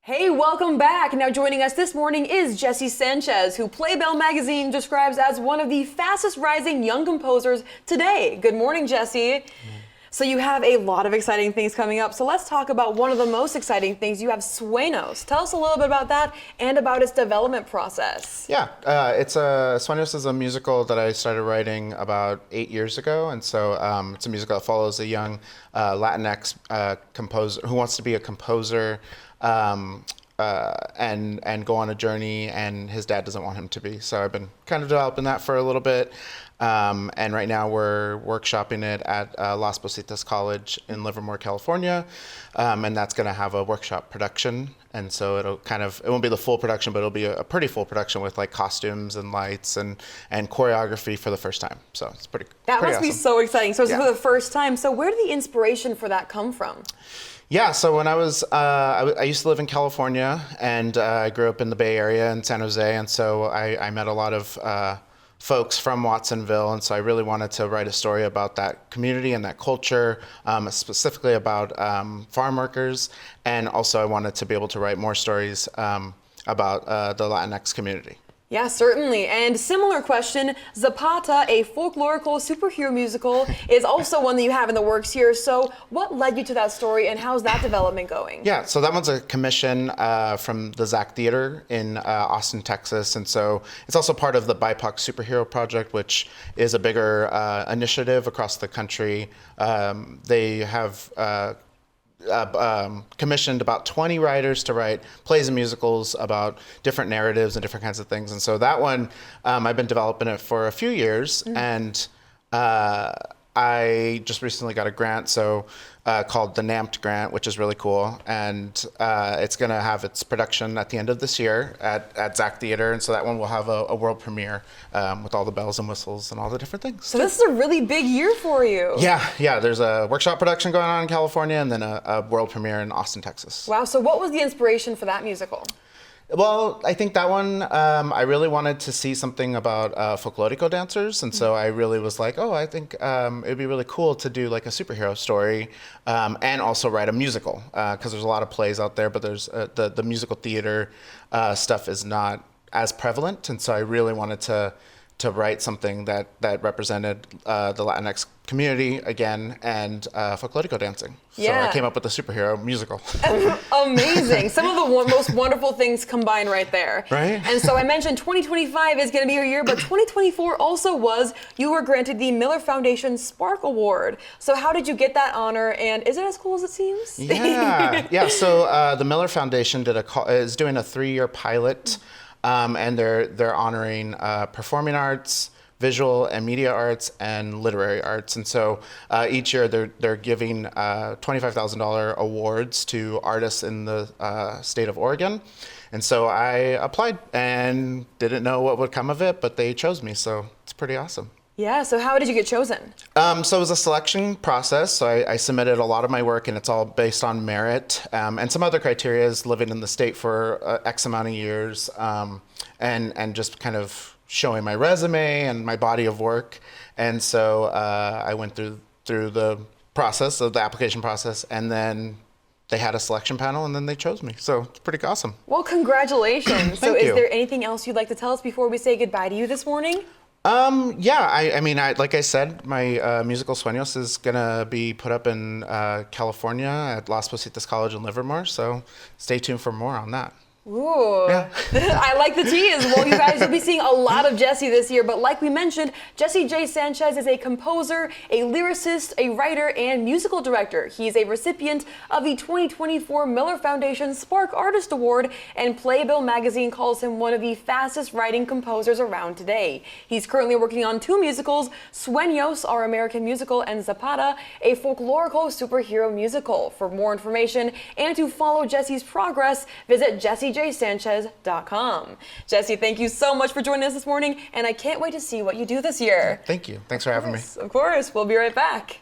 Hey, welcome back. Now joining us this morning is Jesse Sanchez, who Playbill magazine describes as one of the fastest rising young composers today. Good morning, Jesse. So you have a lot of exciting things coming up. So let's talk about one of the most exciting things. You have Sueños. Tell us a little bit about that and about its development process. Yeah, Sueños is a musical that I started writing about 8 years ago, and so it's a musical that follows a young Latinx composer who wants to be a composer and go on a journey, and his dad doesn't want him to be. So I've been kind of developing that for a little bit. And right now we're workshopping it at Las Positas College in Livermore, California. And that's going to have a workshop production. And so it won't be the full production, but it'll be a pretty full production with like costumes and lights and choreography for the first time. So it's pretty must be awesome. so exciting. So it's for the first time. So where did the inspiration for that come from? Yeah, so when I used to live in California, and I grew up in the Bay Area in San Jose, and so I met a lot of folks from Watsonville, and so I really wanted to write a story about that community and that culture, specifically about farm workers, and also I wanted to be able to write more stories about the Latinx community. Yeah, certainly. And similar question, Zapata, a folklorical superhero musical, is also one that you have in the works here. So what led you to that story, and how's that development going? Yeah, so that one's a commission from the Zach Theater in Austin, Texas. And so it's also part of the BIPOC Superhero Project, which is a bigger initiative across the country. They have commissioned about 20 writers to write plays and musicals about different narratives and different kinds of things. And so that one, I've been developing it for a few years, and I just recently got a grant called the NAMPT grant, which is really cool. And it's going to have its production at the end of this year at Zach Theater. And so that one will have a world premiere with all the bells and whistles and all the different things. So this is a really big year for you. Yeah. There's a workshop production going on in California, and then a world premiere in Austin, Texas. Wow. So what was the inspiration for that musical? Well, I think that one, I really wanted to see something about folklorico dancers. And so I really was like, I think it'd be really cool to do like a superhero story and also write a musical, because there's a lot of plays out there, but there's the musical theater stuff is not as prevalent. And so I really wanted to write something that represented the Latinx community again, and folklorico dancing. Yeah. So I came up with a superhero musical. Amazing. Some of the most wonderful things combined right there. Right. And so I mentioned 2025 is going to be your year, but 2024 also was. You were granted the Miller Foundation Spark Award. So how did you get that honor, and is it as cool as it seems? Yeah. So the Miller Foundation is doing a 3-year pilot. And they're honoring performing arts, visual and media arts, and literary arts. And so each year they're giving $25,000 awards to artists in the state of Oregon. And so I applied and didn't know what would come of it, but they chose me. So it's pretty awesome. Yeah, so how did you get chosen? So it was a selection process. So I submitted a lot of my work, and it's all based on merit and some other criteria, living in the state for X amount of years, and just kind of showing my resume and my body of work. And so I went through the process of the application process, and then they had a selection panel, and then they chose me. So it's pretty awesome. Well, congratulations. So Thank you. Is there anything else you'd like to tell us before we say goodbye to you this morning? Yeah, like I said, my musical Sueños is gonna be put up in California at Las Positas College in Livermore, so stay tuned for more on that. Ooh, Yeah. I like the tease. Well, you guys will be seeing a lot of Jesse this year, but like we mentioned, Jesse J. Sanchez is a composer, a lyricist, a writer, and musical director. He's a recipient of the 2024 Miller Foundation Spark Artist Award, and Playbill magazine calls him one of the fastest writing composers around today. He's currently working on 2 musicals, Sueños, our American musical, and Zapata, a folklorical superhero musical. For more information and to follow Jesse's progress, visit JesseJSanchez.com. Jesse, thank you so much for joining us this morning, and I can't wait to see what you do this year. Thank you. Thanks for having me. Of course. We'll be right back.